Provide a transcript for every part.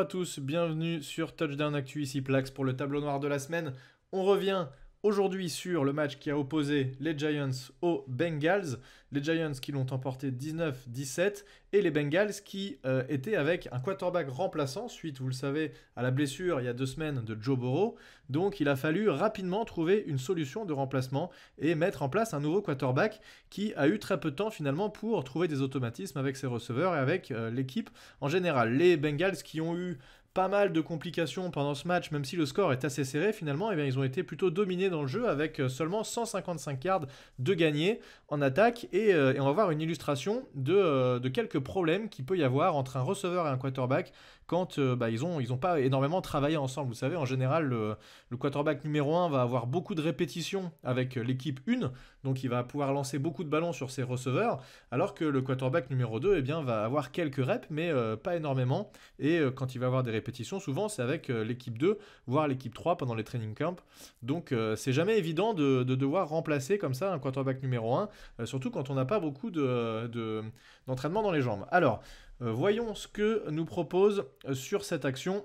à tous, bienvenue sur Touchdown Actu, ici Plax pour le tableau noir de la semaine. On revient aujourd'hui sur le match qui a opposé les Giants aux Bengals. Les Giants qui l'ont emporté 19-17 et les Bengals qui étaient avec un quarterback remplaçant suite, vous le savez, à la blessure il y a 2 semaines de Joe Burrow. Donc il a fallu rapidement trouver une solution de remplacement et mettre en place un nouveau quarterback qui a eu très peu de temps finalement pour trouver des automatismes avec ses receveurs et avec l'équipe en général. Les Bengals qui ont eu pas mal de complications pendant ce match, même si le score est assez serré finalement, eh bien, ils ont été plutôt dominés dans le jeu avec seulement 155 yards de gagnés en attaque et on va voir une illustration de quelques problèmes qu'il peut y avoir entre un receveur et un quarterback quand ils ont pas énormément travaillé ensemble. Vous savez, en général, le quarterback numéro 1 va avoir beaucoup de répétitions avec l'équipe 1, donc il va pouvoir lancer beaucoup de ballons sur ses receveurs, alors que le quarterback numéro 2 eh bien, va avoir quelques reps, mais pas énormément, et quand il va avoir des répétitions, souvent c'est avec l'équipe 2, voire l'équipe 3 pendant les training camps. Donc c'est jamais évident de devoir remplacer comme ça un quarterback numéro 1, surtout quand on n'a pas beaucoup d'entraînement dans les jambes. Alors, voyons ce que nous propose sur cette action.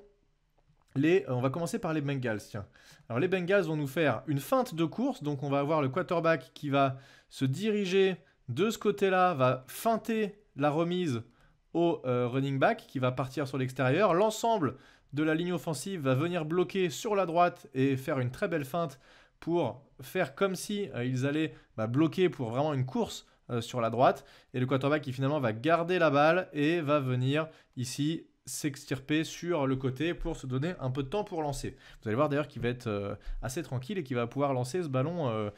On va commencer par les Bengals, tiens. Alors les Bengals vont nous faire une feinte de course, donc on va avoir le quarterback qui va se diriger de ce côté-là, va feinter la remise au running back qui va partir sur l'extérieur. L'ensemble de la ligne offensive va venir bloquer sur la droite et faire une très belle feinte pour faire comme si ils allaient bloquer pour vraiment une course sur la droite. Et le quarterback qui finalement va garder la balle et va venir ici s'extirper sur le côté pour se donner un peu de temps pour lancer. Vous allez voir d'ailleurs qu'il va être assez tranquille et qu'il va pouvoir lancer ce ballon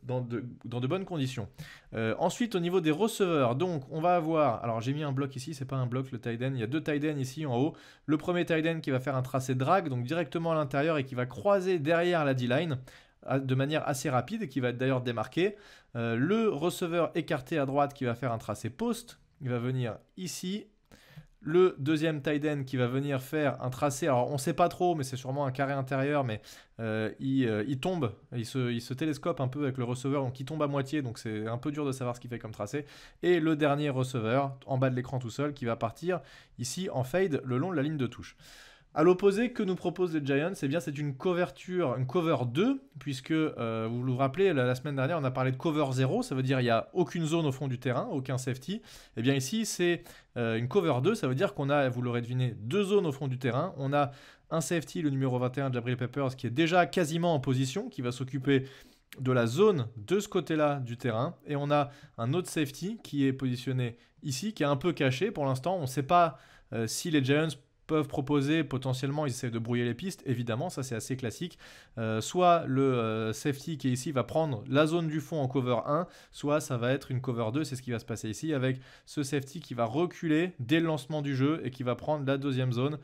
dans de bonnes conditions. Ensuite, au niveau des receveurs, donc on va avoir, alors j'ai mis un bloc ici, c'est pas un bloc le tight end, il y a 2 tight ends ici en haut. Le premier tight end qui va faire un tracé drag, donc directement à l'intérieur et qui va croiser derrière la D-line de manière assez rapide et qui va être d'ailleurs démarqué. Le receveur écarté à droite qui va faire un tracé post, il va venir ici. Le deuxième tight end qui va venir faire un tracé, alors on ne sait pas trop, mais c'est sûrement un carré intérieur, mais il tombe, il se télescope un peu avec le receveur, donc il tombe à moitié, donc c'est un peu dur de savoir ce qu'il fait comme tracé. Et le dernier receveur, en bas de l'écran tout seul, qui va partir ici en fade le long de la ligne de touche. À l'opposé, que nous proposent les Giants, eh bien, c'est une cover 2, puisque vous vous rappelez, la semaine dernière, on a parlé de cover 0, ça veut dire qu'il n'y a aucune zone au fond du terrain, aucun safety. Eh bien ici, c'est une cover 2, ça veut dire qu'on a, vous l'aurez deviné, 2 zones au fond du terrain. On a un safety, le numéro 21, Jabril Peppers, qui est déjà quasiment en position, qui va s'occuper de la zone de ce côté-là du terrain. Et on a un autre safety qui est positionné ici, qui est un peu caché. Pour l'instant, on ne sait pas si les Giants peuvent proposer, potentiellement, ils essaient de brouiller les pistes, évidemment, ça c'est assez classique. Soit le safety qui est ici va prendre la zone du fond en cover 1, soit ça va être une cover 2, c'est ce qui va se passer ici, avec ce safety qui va reculer dès le lancement du jeu et qui va prendre la deuxième zone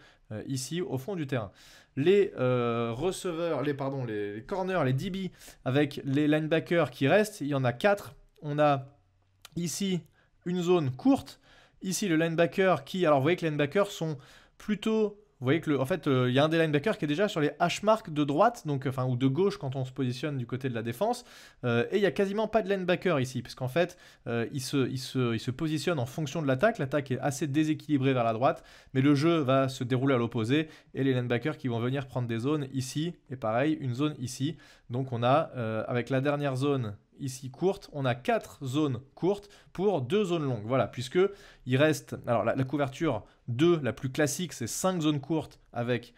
ici au fond du terrain. Les receveurs, les corners, les DB avec les linebackers qui restent, il y en a 4. On a ici une zone courte, ici le linebacker qui, alors vous voyez que les linebackers sont plutôt, vous voyez que il y a un des linebackers qui est déjà sur les hash marks de droite, donc ou de gauche quand on se positionne du côté de la défense, et il y a quasiment pas de linebacker ici, puisqu'en fait il se positionne en fonction de l'attaque. L'attaque est assez déséquilibrée vers la droite, mais le jeu va se dérouler à l'opposé, et les linebackers qui vont venir prendre des zones ici, et pareil, une zone ici. Donc on a, avec la dernière zone ici courte, on a 4 zones courtes pour 2 zones longues. Voilà, puisque il reste, alors la couverture 2, la plus classique, c'est 5 zones courtes avec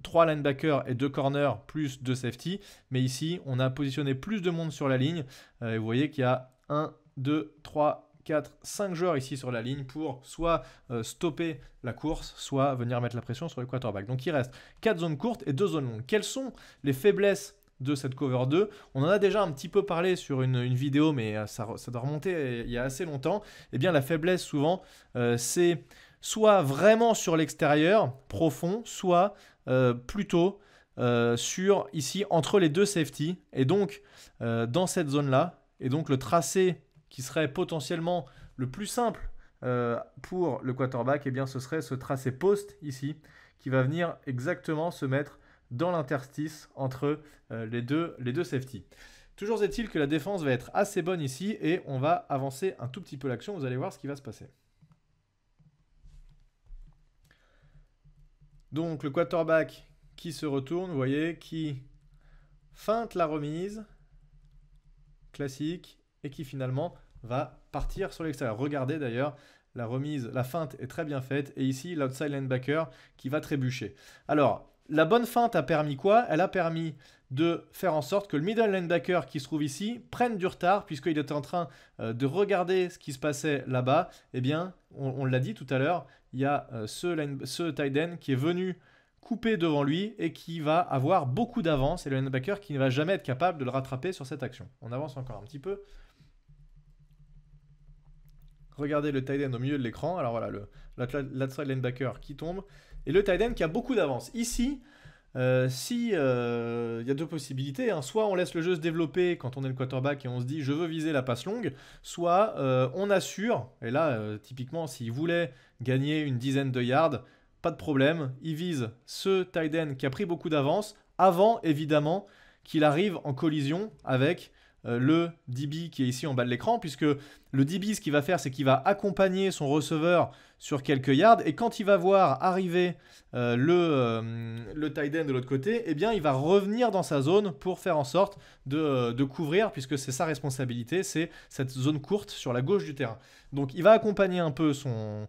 3 linebackers et 2 corners plus 2 safety. Mais ici, on a positionné plus de monde sur la ligne. Et vous voyez qu'il y a 1, 2, 3, 4, 5 joueurs ici sur la ligne pour soit stopper la course, soit venir mettre la pression sur le quarterback. Donc il reste 4 zones courtes et 2 zones longues. Quelles sont les faiblesses de cette cover 2? On en a déjà un petit peu parlé sur une vidéo, mais ça doit remonter il y a assez longtemps. Eh bien la faiblesse souvent, c'est soit vraiment sur l'extérieur, profond, soit plutôt sur ici entre les deux safety, et donc dans cette zone-là, et donc le tracé qui serait potentiellement le plus simple pour le quarterback, eh bien ce serait ce tracé post ici, qui va venir exactement se mettre dans l'interstice entre les deux safety. Toujours est-il que la défense va être assez bonne ici et on va avancer un tout petit peu l'action, vous allez voir ce qui va se passer. Donc le quarterback qui se retourne, vous voyez, qui feinte la remise, classique, et qui finalement va partir sur l'extérieur. Regardez d'ailleurs, la remise, la feinte est très bien faite, et ici l'outside linebacker qui va trébucher. Alors, la bonne feinte a permis quoi? Elle a permis de faire en sorte que le middle linebacker qui se trouve ici prenne du retard, puisqu'il était en train de regarder ce qui se passait là-bas. Eh bien, on l'a dit tout à l'heure, il y a ce tight end qui est venu couper devant lui et qui va avoir beaucoup d'avance, et le linebacker qui ne va jamais être capable de le rattraper sur cette action. On avance encore un petit peu. Regardez le tight end au milieu de l'écran. Alors voilà, l'outside linebacker qui tombe. Et le tight end qui a beaucoup d'avance. Ici, il y a deux possibilités. Hein. Soit on laisse le jeu se développer quand on est le quarterback et on se dit je veux viser la passe longue. Soit on assure. Et là, typiquement, s'il voulait gagner une dizaine de yards, pas de problème. Il vise ce tight end qui a pris beaucoup d'avance avant, évidemment, qu'il arrive en collision avec le DB qui est ici en bas de l'écran, puisque le DB, ce qu'il va faire, c'est qu'il va accompagner son receveur sur quelques yards, et quand il va voir arriver le tight end de l'autre côté, eh bien, il va revenir dans sa zone pour faire en sorte de couvrir, puisque c'est sa responsabilité, c'est cette zone courte sur la gauche du terrain. Donc, il va accompagner un peu son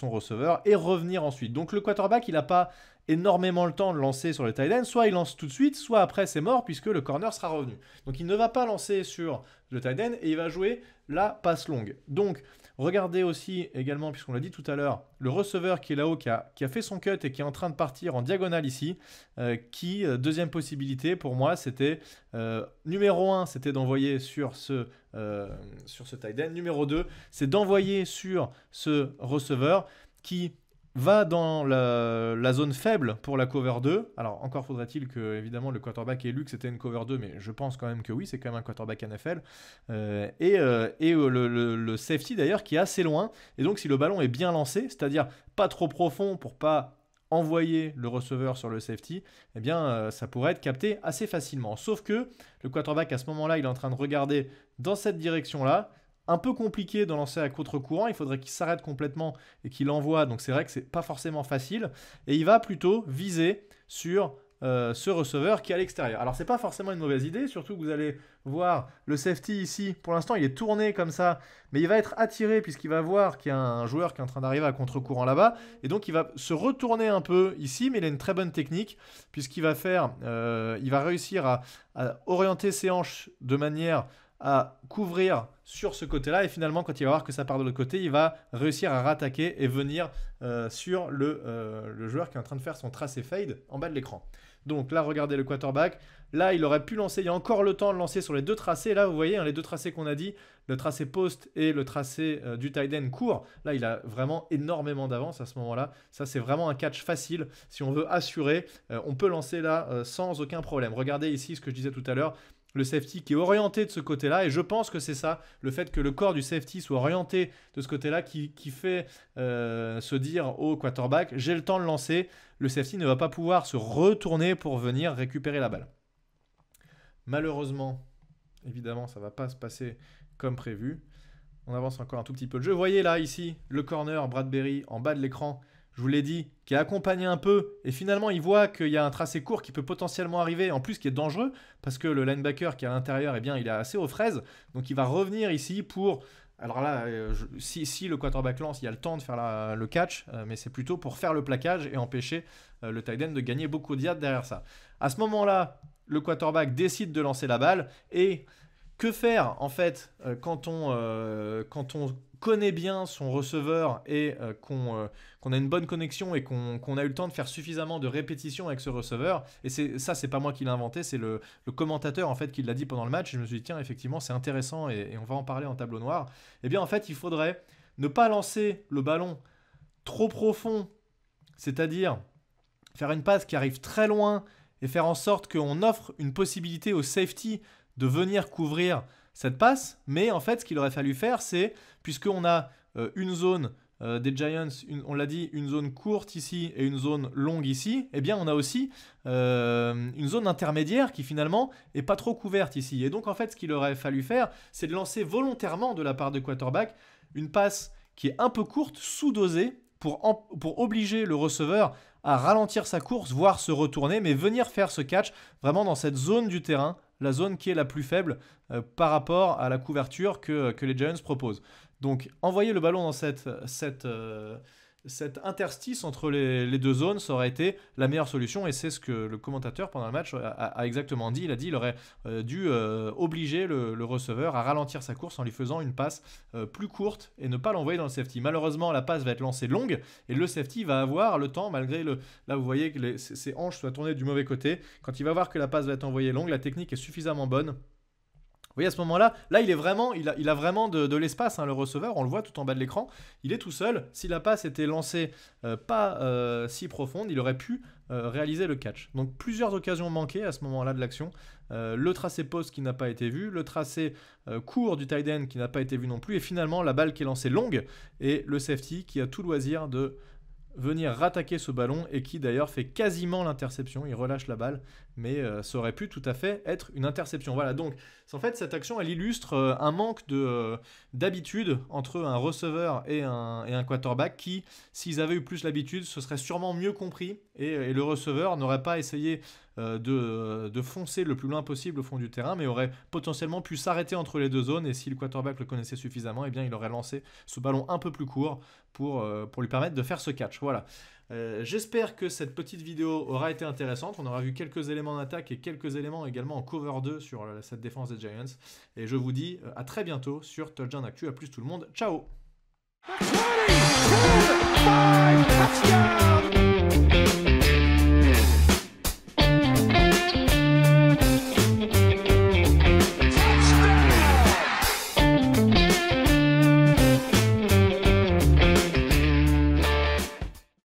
receveur et revenir ensuite. Donc, le quarterback, il n'a pas énormément le temps de lancer sur le tight end, soit il lance tout de suite, soit après c'est mort puisque le corner sera revenu. Donc il ne va pas lancer sur le tight end et il va jouer la passe longue. Donc regardez aussi également, puisqu'on l'a dit tout à l'heure, le receveur qui est là-haut, qui a fait son cut et qui est en train de partir en diagonale ici, deuxième possibilité pour moi, c'était numéro 1, c'était d'envoyer sur ce tight end. Numéro 2, c'est d'envoyer sur ce receveur qui va dans la zone faible pour la cover 2. Alors, encore faudrait-il que, évidemment, le quarterback ait lu que c'était une cover 2, mais je pense quand même que oui, c'est quand même un quarterback NFL. Le safety, d'ailleurs, qui est assez loin. Et donc, si le ballon est bien lancé, c'est-à-dire pas trop profond pour pas envoyer le receveur sur le safety, eh bien, ça pourrait être capté assez facilement. Sauf que le quarterback, à ce moment-là, il est en train de regarder dans cette direction-là. Un peu compliqué de lancer à contre-courant, il faudrait qu'il s'arrête complètement et qu'il envoie, donc c'est vrai que c'est pas forcément facile, et il va plutôt viser sur ce receveur qui est à l'extérieur. Alors c'est pas forcément une mauvaise idée, surtout que vous allez voir le safety ici, pour l'instant il est tourné comme ça, mais il va être attiré puisqu'il va voir qu'il y a un joueur qui est en train d'arriver à contre-courant là-bas, et donc il va se retourner un peu ici, mais il a une très bonne technique, puisqu'il va il va réussir à orienter ses hanches de manière à couvrir sur ce côté-là, et finalement quand il va voir que ça part de l'autre côté, il va réussir à rattaquer et venir sur le joueur qui est en train de faire son tracé fade en bas de l'écran. Donc là, regardez le quarterback. Là, il aurait pu lancer, il y a encore le temps de lancer sur les deux tracés. Là, vous voyez, hein, les deux tracés qu'on a dit, le tracé post et le tracé du tight end court. Là, il a vraiment énormément d'avance à ce moment-là. Ça, c'est vraiment un catch facile. Si on veut assurer, on peut lancer là sans aucun problème. Regardez ici ce que je disais tout à l'heure. Le safety qui est orienté de ce côté-là, et je pense que c'est ça, le fait que le corps du safety soit orienté de ce côté-là qui fait se dire au quarterback, j'ai le temps de lancer, le safety ne va pas pouvoir se retourner pour venir récupérer la balle. Malheureusement, évidemment, ça ne va pas se passer comme prévu. On avance encore un tout petit peu le jeu. Vous voyez là, ici, le corner Bradbury en bas de l'écran, je vous l'ai dit, qui est accompagné un peu, et finalement il voit qu'il y a un tracé court qui peut potentiellement arriver, en plus qui est dangereux, parce que le linebacker qui est à l'intérieur, eh bien, il est assez aux fraises, donc il va revenir ici pour... Alors là, si le quarterback lance, il y a le temps de faire le catch, mais c'est plutôt pour faire le plaquage et empêcher le tight end de gagner beaucoup de yards derrière ça. À ce moment-là, le quarterback décide de lancer la balle, et que faire en fait quand on connaît bien son receveur et qu'on a une bonne connexion et qu'on a eu le temps de faire suffisamment de répétitions avec ce receveur, et c'est pas moi qui l'ai inventé, c'est le commentateur en fait qui l'a dit pendant le match, et je me suis dit tiens, effectivement c'est intéressant et on va en parler en tableau noir. Eh bien en fait il faudrait ne pas lancer le ballon trop profond, c'est-à-dire faire une passe qui arrive très loin et faire en sorte qu'on offre une possibilité au safety de venir couvrir cette passe, mais en fait ce qu'il aurait fallu faire, c'est, puisqu'on a une zone des Giants, on l'a dit, une zone courte ici et une zone longue ici, eh bien on a aussi une zone intermédiaire qui finalement est pas trop couverte ici. Et donc en fait ce qu'il aurait fallu faire, c'est de lancer volontairement de la part de quarterback une passe qui est un peu courte, sous-dosée, pour obliger le receveur à ralentir sa course, voire se retourner, mais venir faire ce catch vraiment dans cette zone du terrain, la zone qui est la plus faible par rapport à la couverture que les Giants proposent. Donc envoyer le ballon dans cet interstice entre les deux zones, ça aurait été la meilleure solution, et c'est ce que le commentateur pendant le match a exactement dit. Il a dit qu'il aurait dû obliger le receveur à ralentir sa course en lui faisant une passe plus courte et ne pas l'envoyer dans le safety. Malheureusement, la passe va être lancée longue et le safety va avoir le temps, malgré là vous voyez que ses hanches soient tournées du mauvais côté. Quand il va voir que la passe va être envoyée longue, la technique est suffisamment bonne. Vous voyez, à ce moment-là, il a vraiment de l'espace, hein, le receveur, on le voit tout en bas de l'écran. Il est tout seul. Si la passe était lancée pas si profonde, il aurait pu réaliser le catch. Donc plusieurs occasions manquées à ce moment-là de l'action. Le tracé post qui n'a pas été vu, le tracé court du tight end qui n'a pas été vu non plus, et finalement la balle qui est lancée longue, et le safety qui a tout loisir de venir rattaquer ce ballon et qui d'ailleurs fait quasiment l'interception. Il relâche la balle, mais ça aurait pu tout à fait être une interception. Voilà, donc en fait cette action elle illustre un manque d'habitude entre un receveur et un quarterback qui, s'ils avaient eu plus l'habitude, ce serait sûrement mieux compris, et le receveur n'aurait pas essayé de foncer le plus loin possible au fond du terrain, mais aurait potentiellement pu s'arrêter entre les deux zones, et si le quarterback le connaissait suffisamment, eh bien il aurait lancé ce ballon un peu plus court pour lui permettre de faire ce catch. Voilà. J'espère que cette petite vidéo aura été intéressante. On aura vu quelques éléments d'attaque et quelques éléments également en cover 2 sur cette défense des Giants. Et je vous dis à très bientôt sur Touchdown Actu. À plus tout le monde. Ciao! 20, 5, touchdown!